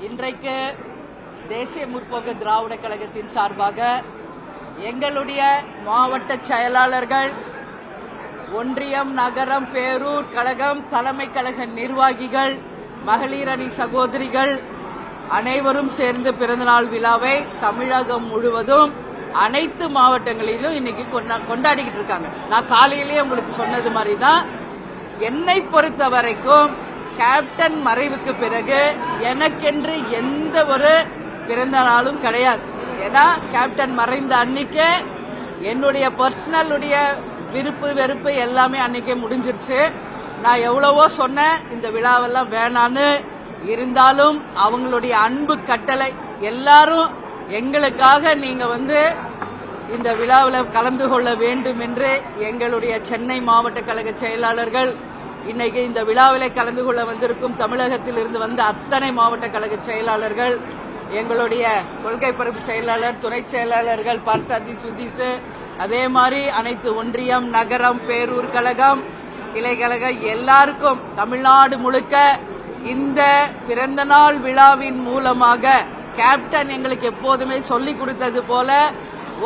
இன்றைக்கு தேசிய முற்போக்கு திராவிட கழகத்தின் சார்பாக எங்களுடைய மாவட்ட செயலாளர்கள், ஒன்றியம், நகரம், பேரூர் கழகம், தலைமை கழக நிர்வாகிகள், மகளிர் அணி சகோதரிகள் அனைவரும் சேர்ந்து பிறந்தநாள் விழாவை தமிழகம் முழுவதும் அனைத்து மாவட்டங்களிலும் இன்னைக்கு கொண்டாடிக்கிட்டு இருக்காங்க. நான் காலையிலேயே உங்களுக்கு சொன்னது மாதிரி தான், என்னை பொறுத்த வரைக்கும் கேப்டன் மறைவுக்கு பிறகு எனக்கென்று எந்த ஒரு பிறந்த நாளும் கிடையாது. ஏன்னா கேப்டன் மறைந்த அன்னைக்கே என்னுடைய பர்சனலுடைய விருப்பு வெறுப்பு எல்லாமே அன்னைக்கே முடிஞ்சிருச்சு. நான் எவ்வளவோ சொன்னேன் இந்த விழாவெல்லாம் வேணான்னு, இருந்தாலும் அவங்களுடைய அன்பு கட்டளை, எல்லாரும் எங்களுக்காக நீங்க இந்த விழாவில் கலந்து கொள்ள வேண்டும் என்று எங்களுடைய சென்னை மாவட்ட கழக செயலாளர்கள், இன்னைக்கு இந்த விழாவில் கலந்து கொள்ள வந்திருக்கும் தமிழகத்தில் இருந்து வந்த அத்தனை மாவட்ட கழக செயலாளர்கள், எங்களுடைய கொள்கை பரப்பு செயலாளர், துணை செயலாளர்கள் பார்சாதி சுதீஷ், அதே மாதிரி அனைத்து ஒன்றியம், நகரம், பேரூர் கழகம், கிளை கழகம் எல்லாருக்கும் தமிழ்நாடு முழுக்க இந்த பிறந்தநாள் விழாவின் மூலமாக கேப்டன் எங்களுக்கு எப்போதுமே சொல்லிக் கொடுத்தது போல,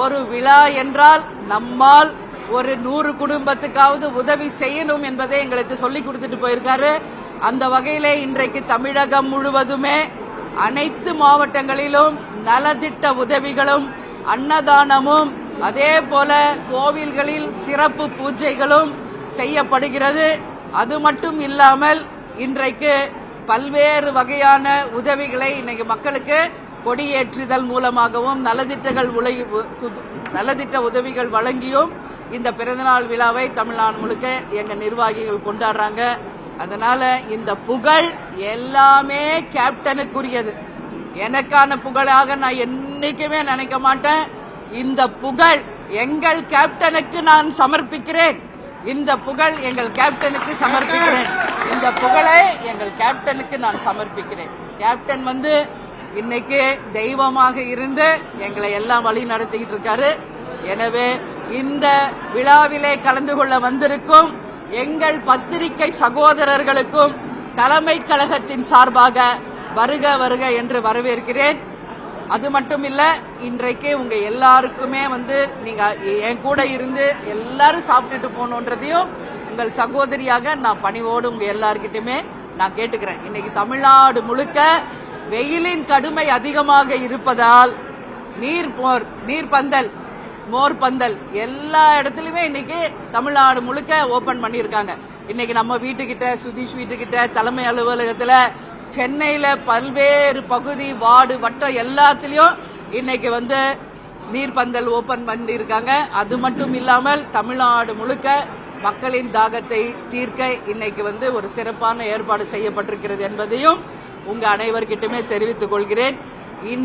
ஒரு விழா என்றால் நம்மால் ஒரு 100 குடும்பத்துக்காவது உதவி செய்யணும் என்பதை எங்களுக்கு சொல்லிக் கொடுத்துட்டு போயிருக்காரு. அந்த வகையிலே இன்றைக்கு தமிழகம் முழுவதுமே அனைத்து மாவட்டங்களிலும் நலத்திட்ட உதவிகளும், அன்னதானமும், அதே போல கோவில்களில் சிறப்பு பூஜைகளும் செய்யப்படுகிறது. அது மட்டும் இல்லாமல் இன்றைக்கு பல்வேறு வகையான உதவிகளை இன்னைக்கு மக்களுக்கு கொடியேற்றுதல் மூலமாகவும் நலத்திட்ட உதவிகள் வழங்கியும் இந்த பிறந்தநாள் விழாவை தமிழ்நாடு முழுக்க எங்க நிர்வாகிகள் கொண்டாடுறாங்க. அதனால இந்த புகழ் எல்லாமே கேப்டனுக்குரியது. எனக்கான புகழாக நான் என்னைக்குமே நினைக்க மாட்டேன். இந்த புகழ் எங்கள் கேப்டனுக்கு நான் சமர்ப்பிக்கிறேன். இந்த புகழ் எங்கள் கேப்டனுக்கு சமர்ப்பிக்கிறேன். இந்த புகழை எங்கள் கேப்டனுக்கு நான் சமர்ப்பிக்கிறேன். கேப்டன் இன்னைக்கு தெய்வமாக இருந்து எங்களை எல்லாம் வழி நடத்திக்கிட்டு இருக்காரு. எனவே இந்த விழாவிலே கலந்து கொள்ள வந்திருக்கும் எங்கள் பத்திரிகை சகோதரர்களுக்கும் தலைமை கழகத்தின் சார்பாக வருக வருக என்று வரவேற்கிறேன். அது மட்டும் இல்ல, இன்றைக்கு உங்க எல்லாருக்குமே நீங்க என் கூட இருந்து எல்லாரும் சாப்பிட்டுட்டு போகணுன்றதையும் உங்கள் சகோதரியாக நான் பணிவோடு உங்க எல்லார்கிட்டயுமே நான் கேட்டுக்கிறேன். இன்னைக்கு தமிழ்நாடு முழுக்க வெயிலின் கடுமை அதிகமாக இருப்பதால் நீர்பந்தல், மோர் பந்தல் எல்லா இடத்துலயுமே இன்னைக்கு தமிழ்நாடு முழுக்க ஓபன் பண்ணிருக்காங்க. இன்னைக்கு நம்ம வீட்டுக்கிட்ட, சுதீஷ் வீட்டுக்கிட்ட, தலைமை அலுவலகத்துல, சென்னையில பல்வேறு பகுதி, வார்டு, வட்டம் எல்லாத்திலயும் இன்னைக்கு நீர்பந்தல் ஓபன் பண்ணிருக்காங்க. அது மட்டும் இல்லாமல் தமிழ்நாடு முழுக்க மக்களின் தாகத்தை தீர்க்க இன்னைக்கு ஒரு சிறப்பான ஏற்பாடு செய்யப்பட்டிருக்கிறது என்பதையும் உங்க அனைவர்கிட்டமே தெரிவித்துக் கொள்கிறேன்.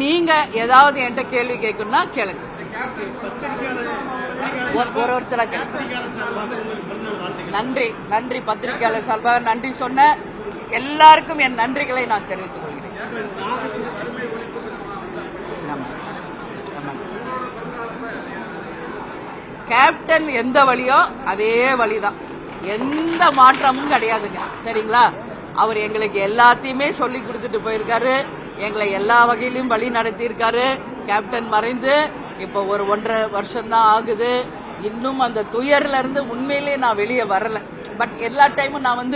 நீங்க ஏதாவது என்கிட்ட கேள்வி கேட்கணும்னா கேளுங்க. ஒருத்தர நன்றி நன்றி பத்திரிகையாளர் சார்பாக நன்றி சொன்ன எல்லாருக்கும் என் நன்றிகளை நான் தெரிவித்துக் கொள்கிறேன். கேப்டன் எந்த வழியோ அதே வழிதான், எந்த மாற்றமும் கிடையாதுங்க. சரிங்களா? அவர் எங்களுக்கு எல்லாத்தையுமே சொல்லி கொடுத்துட்டு போயிருக்காரு. எங்களை எல்லா வகையிலும் வழி நடத்தி இருக்காரு. கேப்டன் மறைந்து இப்ப ஒரு 1.5 வருஷம் தான் ஆகுது. இன்னும் அந்த துயர்ல இருந்து உண்மையிலே நான் வெளியே வரல. பட் எல்லா டைமும் நான்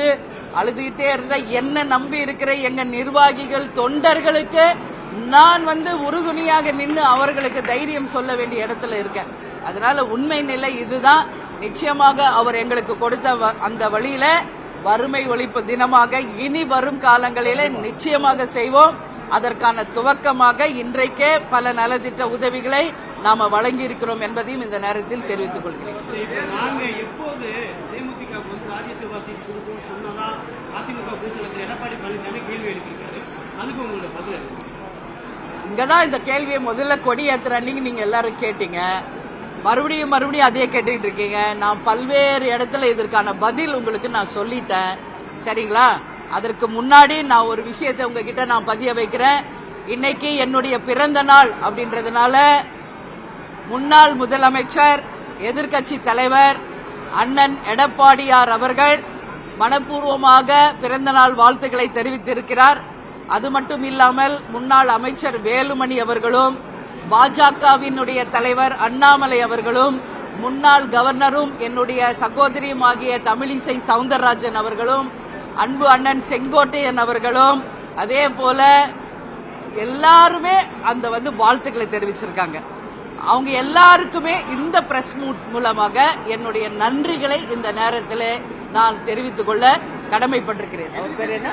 அழுதுகிட்டே இருந்த, என்ன நம்பி இருக்கிற எங்க நிர்வாகிகள், தொண்டர்களுக்கு நான் உறுதுணையாக நின்று அவர்களுக்கு தைரியம் சொல்ல வேண்டிய இடத்துல இருக்கேன். அதனால உண்மை நிலை இதுதான். நிச்சயமாக அவர் எங்களுக்கு கொடுத்த அந்த வழியில வறுமை ஒழிப்பு தினமாக இனி வரும் காலங்களிலே நிச்சயமாக செய்வோம். அதற்கான துவக்கமாக இன்றைக்கே பல நலத்திட்ட உதவிகளை நாம வழங்கி இருக்கிறோம் என்பதையும் இந்த நேரத்தில் தெரிவித்துக் கொள்கிறேன். இங்கதான் இந்த கேள்வியை முதல்ல கொடி ஏத்துற அன்னைக்கு நீங்க எல்லாரும் கேட்டீங்க. மறுபடியும் அதே கேட்டுக்கிட்டு இருக்கீங்க. நான் பல்வேறு இடத்துல இதற்கான பதில் உங்களுக்கு நான் சொல்லிட்டேன். சரிங்களா? அதற்கு முன்னாடி நான் ஒரு விஷயத்தை உங்ககிட்ட நான் பதிய வைக்கிறேன். இன்னைக்கு என்னுடைய பிறந்த நாள் அப்படின்றதுனால முன்னாள் முதலமைச்சர், எதிர்க்கட்சி தலைவர் அண்ணன் எடப்பாடியார் அவர்கள் மனப்பூர்வமாக பிறந்த நாள் வாழ்த்துக்களை தெரிவித்திருக்கிறார். அது மட்டும் இல்லாமல் முன்னாள் அமைச்சர் வேலுமணி அவர்களும், பாஜகவினுடைய தலைவர் அண்ணாமலை அவர்களும், முன்னாள் கவர்னரும் என்னுடைய சகோதரியும் ஆகிய தமிழிசை சவுந்தரராஜன் அவர்களும், அன்பு அண்ணன் செங்கோட்டையன் அவர்களும், அதே போல எல்லாருமே அந்த வாழ்த்துக்களை தெரிவிச்சிருக்காங்க. அவங்க எல்லாருக்குமே இந்த பிரஸ் மூலமாக என்னுடைய நன்றிகளை இந்த நேரத்தில் நான் தெரிவித்துக் கொள்ள கடமைப்பட்டிருக்கிறேன். அவர் பேர் என்ன?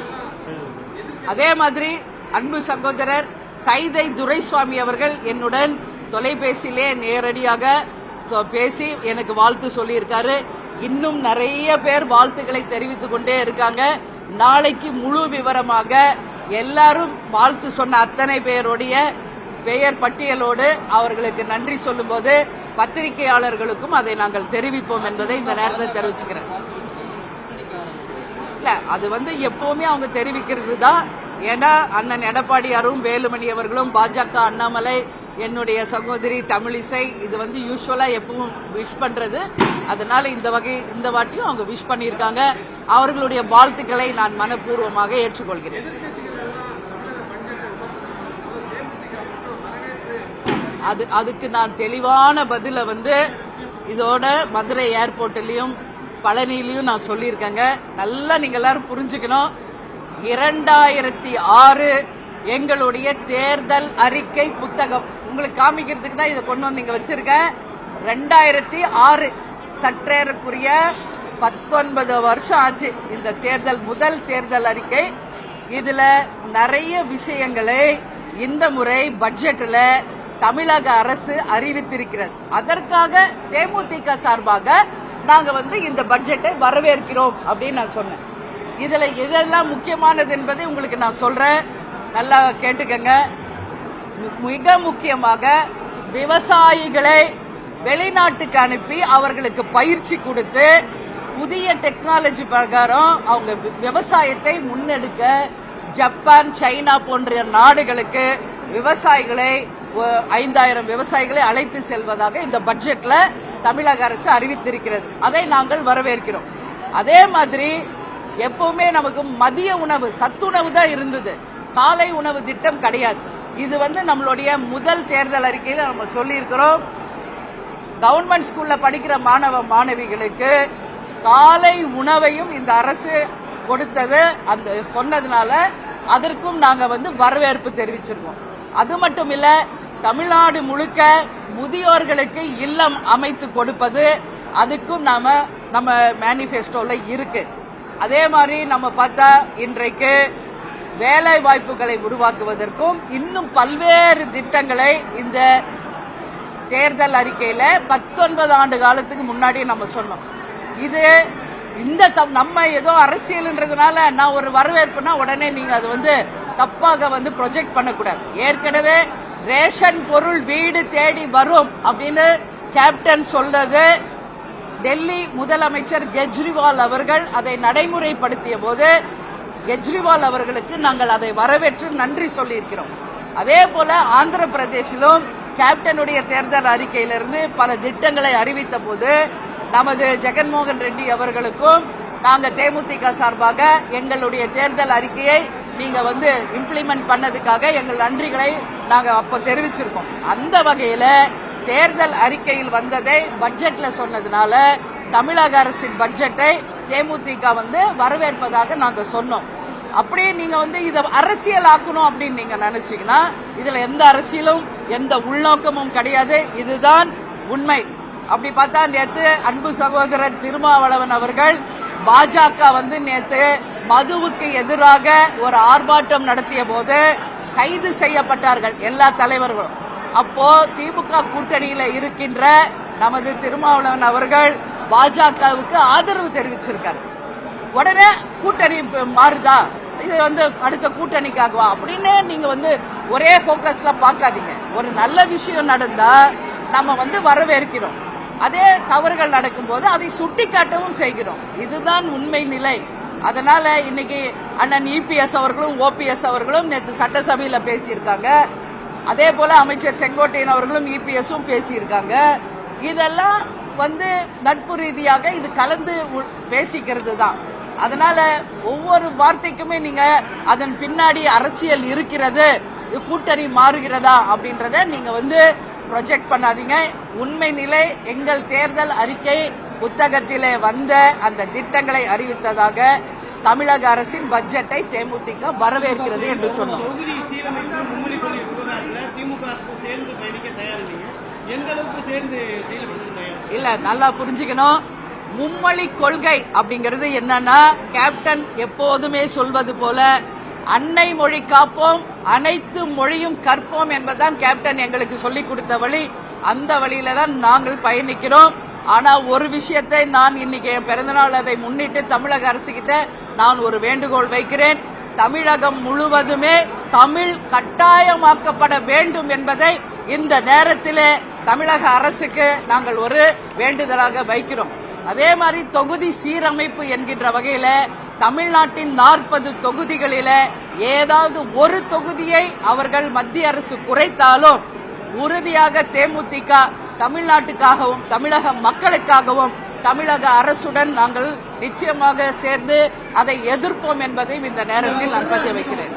அதே மாதிரி அன்பு சகோதரர் சைதை துரைசுவாமி அவர்கள் என்னுடன் தொலைபேசியிலே நேரடியாக பேசி எனக்கு வாழ்த்து சொல்லியிருக்காரு. இன்னும் நிறைய பேர் வாழ்த்துக்களை தெரிவித்துக் கொண்டே இருக்காங்க. நாளைக்கு முழு விவரமாக எல்லாரும் வாழ்த்து சொன்ன அத்தனை பேருடைய பெயர் பட்டியலோடு அவர்களுக்கு நன்றி சொல்லும்போது பத்திரிகையாளர்களுக்கும் அதை நாங்கள் தெரிவிப்போம் என்பதை இந்த நேரத்தில் தெரிவிச்சுக்கிறேன். இல்ல அது எப்பவுமே அவங்க தெரிவிக்கிறது தான். ஏன்னா அண்ணன் எடப்பாடியாரும் வேலுமணி அவர்களும், பாஜக அண்ணாமலை, என்னுடைய சகோதரி தமிழிசை, இது யூஸ்வலா எப்பவும் விஷ் பண்றது. அதனால இந்த வாட்டியும் அவங்க விஷ் பண்ணியிருக்காங்க. அவர்களுடைய வாழ்த்துக்களை நான் மனப்பூர்வமாக ஏற்றுக்கொள்கிறேன். அதுக்கு நான் தெளிவான பதில இதோட மதுரை ஏர்போர்ட்லயும் பழனியிலையும் நான் சொல்லியிருக்கேங்க. நல்லா நீங்க எல்லாரும் புரிஞ்சுக்கணும். 2006 எங்களுடைய தேர்தல் அறிக்கை புத்தகம் உங்களுக்கு காமிக்கிறதுக்கு தான் இதை கொண்டு வந்து இங்க வச்சிருக்கேன். 2006 சற்றேறக்குரிய 19 வருஷம் ஆச்சு இந்த முதல் தேர்தல் அறிக்கை. இதுல நிறைய விஷயங்களை இந்த முறை பட்ஜெட்ல தமிழக அரசு அறிவித்திருக்கிறது. அதற்காக தேமுதிக சார்பாக நாங்க இந்த பட்ஜெட்டை வரவேற்கிறோம் அப்படின்னு நான் சொன்னேன். இதுல எதெல்லாம் முக்கியமானது என்பதை உங்களுக்கு நான் சொல்றேன், நல்லா கேட்டுக்கங்க. மிக முக்கியமாக விவசாயிகளை வெளிநாட்டுக்கு அனுப்பி அவர்களுக்கு பயிற்சி கொடுத்து புதிய டெக்னாலஜி பிரகாரம் அவங்க விவசாயத்தை முன்னெடுக்க ஜப்பான், சைனா போன்ற நாடுகளுக்கு விவசாயிகளை 5000 விவசாயிகளை அழைத்து செல்வதாக இந்த பட்ஜெட்ல தமிழக அரசு அறிவித்திருக்கிறது. அதை நாங்கள் வரவேற்கிறோம். அதே மாதிரி எப்பவுமே நமக்கு மதிய உணவு, சத்துணவு தான் இருந்தது, காலை உணவு திட்டம் கிடையாது. இது நம்மளுடைய முதல் தேர்தல் அறிக்கையில் நம்ம சொல்லி இருக்கிறோம். கவர்மெண்ட் ஸ்கூல்ல படிக்கிற மாணவ மாணவிகளுக்கு காலை உணவையும் இந்த அரசு கொடுத்தது அந்த சொன்னதுனால அதற்கும் நாங்க வரவேற்பு தெரிவிச்சிருக்கோம். அது மட்டும் இல்ல, தமிழ்நாடு முழுக்க முதியோர்களுக்கு இல்லம் அமைத்து கொடுப்பது அதுக்கும் நம்ம மேனிபெஸ்டோல இருக்கு. அதே மாதிரி நம்ம பார்த்தா இன்றைக்கு வேலை வாய்ப்புகளை உருவாக்குவதற்கும் இன்னும் பல்வேறு திட்டங்களை இந்த தேர்தல் அறிக்கையில 19 ஆண்டு காலத்துக்கு முன்னாடி நம்ம சொன்னோம். இது நம்ம ஏதோ அரசியல்ன்றதுனால நான் ஒரு வரவேற்புனா உடனே நீங்க அது தப்பாக ப்ரொஜெக்ட் பண்ணக்கூடாது. ஏற்கனவே ரேஷன் பொருள் வீடு தேடி வரும் அப்படின்னு கேப்டன் சொல்றது. டெல்லி முதலமைச்சர் கெஜ்ரிவால் அவர்கள் அதை நடைமுறைப்படுத்திய போது கெஜ்ரிவால் அவர்களுக்கு நாங்கள் அதை வரவேற்று நன்றி சொல்லியிருக்கிறோம். அதே போல ஆந்திர பிரதேசிலும் கேப்டனுடைய தேர்தல் அறிக்கையிலிருந்து பல திட்டங்களை அறிவித்த போது நமது ஜெகன்மோகன் ரெட்டி அவர்களுக்கும் நாங்க தேமுதிக சார்பாக எங்களுடைய தேர்தல் அறிக்கையை நீங்க இம்ப்ளிமெண்ட் பண்ணதுக்காக எங்கள் நன்றிகளை நாங்க அப்ப தெரிவிச்சிருக்கோம். அந்த வகையில தேர்தல் அறிக்கையில் வந்ததை பட்ஜெட்ல சொன்னதுனால தமிழக அரசின் பட்ஜெட்டை தேமுதிக வரவேற்பதாக நாங்க சொன்னோம். அப்படியே நீங்க இதை அரசியல் ஆக்கணும் அப்படின்னு நீங்க நினைச்சீங்கன்னா இதுல எந்த அரசியலும் எந்த உள்நோக்கமும் கிடையாது. இதுதான் உண்மை. அப்படி பார்த்தா நேத்து அன்பு சகோதரர் திருமாவளவன் அவர்கள் பாஜக நேத்து மதுவுக்கு எதிராக ஒரு ஆர்ப்பாட்டம் நடத்திய போது கைது செய்யப்பட்டார்கள் எல்லா தலைவர்களும். அப்போ திமுக கூட்டணியில இருக்கின்ற நமது திருமாவளவன் அவர்கள் பாஜகவுக்கு ஆதரவு தெரிவிச்சிருக்காரு. உடனே கூட்டணி மாறுதா, இது அடுத்த கூட்டணிக்காகவா அப்படின்னு நீங்க ஒரே போக்கஸ்ல பாக்காதீங்க. ஒரு நல்ல விஷயம் நடந்தா நம்ம வரவேற்கிறோம். அதே தவறுகள் நடக்கும் போது அதை சுட்டிக்காட்டவும் செய்கிறோம். இதுதான் உண்மை நிலை. அதனால இன்னைக்கு அண்ணன் இபிஎஸ் அவர்களும் ஓபிஎஸ் அவர்களும் நேற்று சட்டசபையில பேசியிருக்காங்க. அதே போல அமைச்சர் செங்கோட்டையன் அவர்களும் இபிஎஸும் பேசியிருக்காங்க. இதெல்லாம் நட்பு ரீதியாக இது கலந்து பேசிக்கிறது தான். அதனால ஒவ்வொரு வார்த்தைக்குமே நீங்க அதன் பின்னாடி அரசியல் இருக்கிறது, கூட்டணி மாறுகிறதா அப்படின்றத நீங்க ப்ரொஜெக்ட் பண்ணாதீங்க. உண்மை நிலை எங்கள் தேர்தல் அறிக்கை புத்தகத்திலே வந்த அந்த திட்டங்களை அறிவித்ததாக தமிழக அரசின் பட்ஜெட்டை தேமுதிக வரவேற்கிறது என்று சொன்னோம். இல்ல, நல்லா புரிஞ்சுக்கணும். மும்மொழி கொள்கை அப்படிங்கிறது என்னன்னா, கேப்டன் எப்போதுமே சொல்வது போல அன்னை மொழி காப்போம், அனைத்து மொழியும் கற்போம் என்பதுதான் கேப்டன் எங்களுக்கு சொல்லிக் கொடுத்த வழி. அந்த வழியில தான் நாங்கள் பயணிக்கிறோம். ஆனா ஒரு விஷயத்தை நான் இன்னைக்கு என் பிறந்தநாள் அதை முன்னிட்டு தமிழக அரசு கிட்ட நான் ஒரு வேண்டுகோள் வைக்கிறேன். தமிழகம் முழுவதுமே தமிழ் கட்டாயமாக்கப்பட வேண்டும் என்பதை இந்த நேரத்திலே தமிழக அரசுக்கு நாங்கள் ஒரு வேண்டுதலாக வைக்கிறோம். அதே மாதிரி தொகுதி சீரமைப்பு என்கின்ற வகையில தமிழ்நாட்டின் 40 தொகுதிகளில ஏதாவது ஒரு தொகுதியை அவர்கள் மத்திய அரசு குறைத்தாலும் உறுதியாக தேமுதிக தமிழ்நாட்டுக்காகவும் தமிழக மக்களுக்காகவும் தமிழக அரசுடன் நாங்கள் நிச்சயமாக சேர்ந்து அதை எதிர்ப்போம் என்பதையும் இந்த நேரத்தில் நான் பதிய வைக்கிறேன்.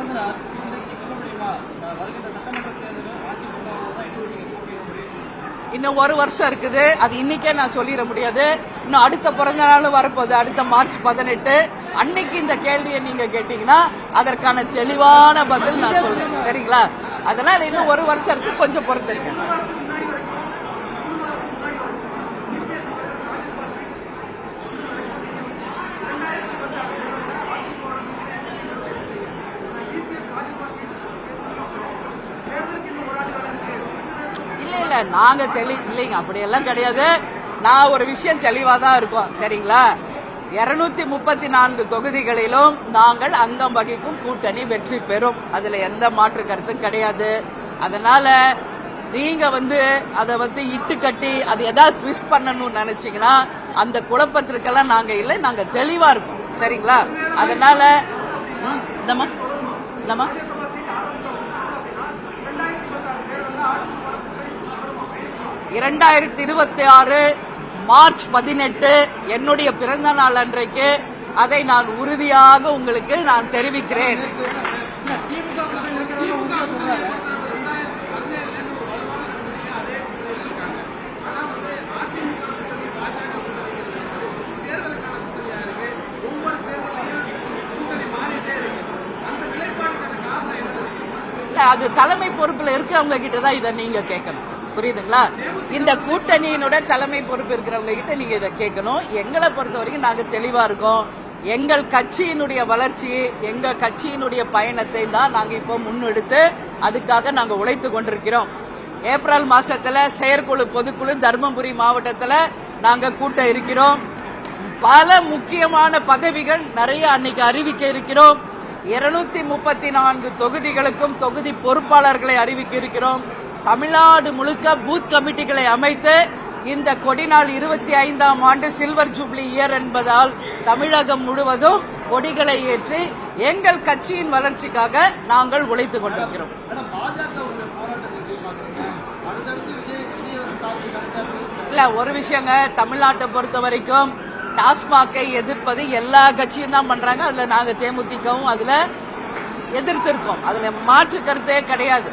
இன்னும் ஒரு வருஷம் இருக்குது. அது இன்னைக்கே நான் சொல்லிட முடியாது. இன்னும் அடுத்த பிறந்த நாளும் வரப்போகுது, அடுத்த மார்ச் 18. அன்னைக்கு இந்த கேள்வியை நீங்க கேட்டீங்கன்னா அதற்கான தெளிவான பதில் நான் சொல்றேன். சரிங்களா? அதனால இன்னும் ஒரு வருஷம் இருக்கு, கொஞ்சம் பொறுத்திருக்கேன். நாங்க இல்லைங்க, அப்படியெல்லாம் கிடையாது. நான் ஒரு விஷயம் தெளிவா தான் இருக்கோம். சரிங்களா? 234 தொகுதிகளிலும் நாங்கள் அங்கம் வகிக்கும் கூட்டணி வெற்றி பெறும். அதுல எந்த மாற்று கருத்தும் கிடையாது. அதனால நீங்க அதை இட்டு கட்டி அது ஏதாவது ட்விஸ்ட் பண்ணணும்னு நினைச்சீங்கன்னா அந்த குழப்பத்திற்கெல்லாம் நாங்க இல்லை, நாங்க தெளிவா இருக்கோம். சரிங்களா? அதனால என்னம்மா 2026 மார்ச் 18 என்னுடைய பிறந்த நாள் அன்றைக்கு அதை நான் உறுதியாக உங்களுக்கு நான் தெரிவிக்கிறேன். அது தலைமை பொறுப்புல இருக்கவங்க கிட்ட தான் இதை நீங்க கேட்கணும். புரியுதுங்களா? இந்த கூட்டணியினுடைய தலைமை பொறுப்பு இருக்கிறவங்க கிட்ட நீங்க இதை கேட்கணும். எங்களை பொறுத்த வரைக்கும் நாங்க தெளிவா இருக்கோம். எங்கள் கட்சியினுடைய வளர்ச்சி, எங்க கட்சியினுடைய பயணத்தை தான் நாங்க இப்போ முன்னெடுத்து அதுக்காக நாங்க உழைத்து கொண்டிருக்கிறோம். ஏப்ரல் மாசத்துல செயற்குழு பொதுக்குழு தர்மபுரி மாவட்டத்துல நாங்க கூட்ட இருக்கிறோம். பல முக்கியமான பதவிகள் நிறைய அன்னைக்கு அறிவிக்க இருக்கிறோம். 234 தொகுதிகளுக்கும் தொகுதி பொறுப்பாளர்களை அறிவிக்க இருக்கிறோம். தமிழ்நாடு முழுக்க பூத் கமிட்டிகளை அமைத்து இந்த கொடிநாள் 25ஆம் ஆண்டு சில்வர் ஜூப்ளி இயர் என்பதால் தமிழகம் முழுவதும் கொடிகளை ஏற்றி எங்கள் கட்சியின் வளர்ச்சிக்காக நாங்கள் உழைத்துக் கொண்டிருக்கிறோம். இல்ல, ஒரு விஷயங்க, தமிழ்நாட்டை பொறுத்த வரைக்கும் டாஸ்மாகை எதிர்ப்பது எல்லா கட்சியும் தான் பண்றாங்க. அதுல நாங்க தேமுதிகவும் அதுல எதிர்த்திருக்கோம். அதுல மாற்று கருத்தே கிடையாது.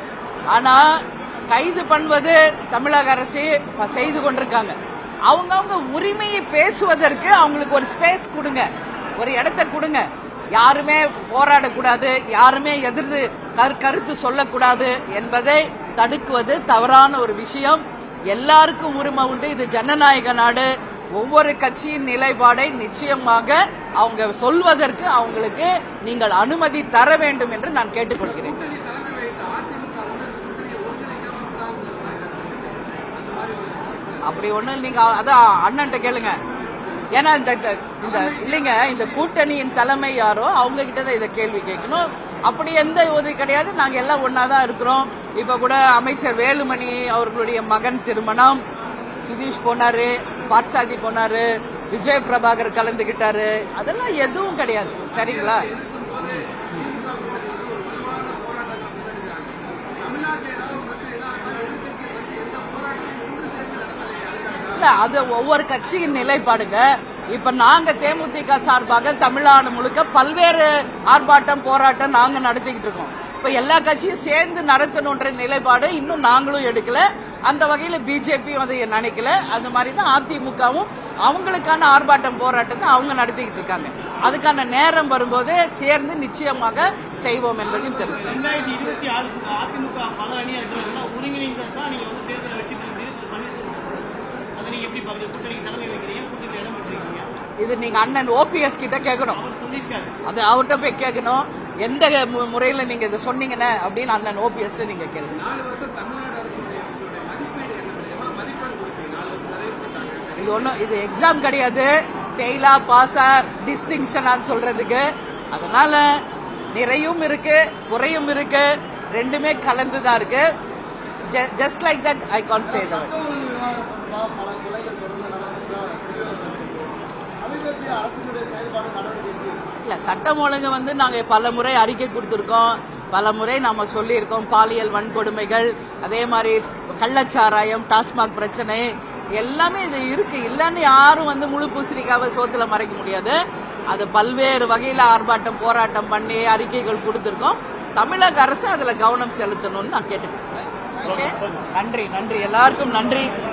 ஆனா கைது பண்ணுவது தமிழக அரசு செய்து கொண்டிருக்காங்க. அவங்க உரிமையை பேசுவதற்கு அவங்களுக்கு ஒரு ஸ்பேஸ் கொடுங்க, ஒரு இடத்தை கொடுங்க. யாருமே போராடக்கூடாது, யாருமே எதிர்த்து கருத்து சொல்லக்கூடாது என்பதை தடுக்குவது தவறான ஒரு விஷயம். எல்லாருக்கும் உரிமை உண்டு. இது ஜனநாயக நாடு. ஒவ்வொரு கட்சியின் நிலைப்பாடை நிச்சயமாக அவங்க சொல்வதற்கு அவங்களுக்கு நீங்கள் அனுமதி தர வேண்டும் என்று நான் கேட்டுக்கொள்கிறேன். அப்படி ஒண்ணு நீங்க அதான் அண்ணன்ட்ட கேளுங்க. ஏன்னா இல்லைங்க, இந்த கூட்டணியின் தலைமை யாரோ அவங்க கிட்டதான் இதை கேள்வி கேட்கணும். அப்படி எந்த ஒரு கிடையாது. நாங்க எல்லாம் ஒன்னாதான் இருக்கிறோம். இப்ப கூட அமைச்சர் வேலுமணி அவர்களுடைய மகன் திருமணம், சுதீஷ் போனாரு, பார்சாதி போனாரு, விஜய் பிரபாகர் கலந்துகிட்டாரு. அதெல்லாம் எதுவும் கிடையாது. சரிங்களா? அது ஒவ்வொரு கட்சியின் நிலைப்பாடுங்க. இப்ப நாங்க தேமுதிக சார்பாக தமிழ்நாடு முழுக்க பல்வேறு ஆர்ப்பாட்டம் போராட்டம் நாங்க நடத்திக்கிட்டு இருக்கோம். இப்ப எல்லா கட்சியும் சேர்ந்து நடத்தணுன்ற நிலைப்பாடு இன்னும் நாங்களும் எடுக்கல. அந்த வகையில பிஜேபியும் அதை நினைக்கல. அந்த மாதிரி தான் அதிமுகவும் அவங்களுக்கான ஆர்ப்பாட்டம் போராட்டத்தை அவங்க நடத்திக்கிட்டு இருக்காங்க. அதுக்கான நேரம் வரும்போது சேர்ந்து நிச்சயமாக செய்வோம் என்பதையும் தெரிஞ்சு. 2026 அதிமுக பல அணியா இருக்கிறதுனா ஒருங்கிணைந்தா நீங்க வந்து தேர்தலை வெற்றி பெறுவீங்க. அதை நீங்க எப்படி பாக்குறீங்க? கூட்டணி தலைமை வைக்கிறீங்க, கூட்டணி இடம் பெற்றீங்க. இது நீங்க அண்ணன் ஓபிஎஸ் கிட்ட கேட்கணும். அது அவர்கிட்ட போய் கேட்கணும். எந்த முறையில நீங்க இதை சொன்னீங்கன்னு அப்படின்னு அண்ணன் ஓபிஎஸ் நீங்க கேளுங்க. 4 வருஷம் தமிழ்நாடு அரசுடைய மதிப்பீடு என்ன தெரியுமா? மதிப்பெண் கொடுப்பீங்க 4 வருஷம் இது எக்ஸாம் கிடையாது. ஃபெயிலா பாஸா டிஸ்டிங்ஷனான்னு சொல்றதுக்கு. அதனால நிறையும் இருக்கு, குறையும் இருக்கு, ரெண்டுமே கலந்துதான் இருக்கு. Just like that I can't say that. இல்ல, சட்டம் ஒழுங்கு நாங்க பல முறை அறிக்கை கொடுத்திருக்கோம், பல முறை நாம சொல்லியிருக்கோம். பாலியல் வன்கொடுமைகள், அதே மாதிரி கள்ளச்சாராயம், டாஸ்மாக் பிரச்சனை எல்லாமே இது இருக்கு. இல்லன்னு யாரும் முழு பூசணிக்காவை சோத்துல மறைக்க முடியாது. அது பல்வேறு வகையில ஆர்ப்பாட்டம் போராட்டம் பண்ணி அறிக்கைகள் கொடுத்திருக்கோம். தமிழக அரசு அதுல கவனம் செலுத்தணும்னு நான் கேட்டுக்கிறேன். ஓகே, நன்றி, எல்லாருக்கும் நன்றி.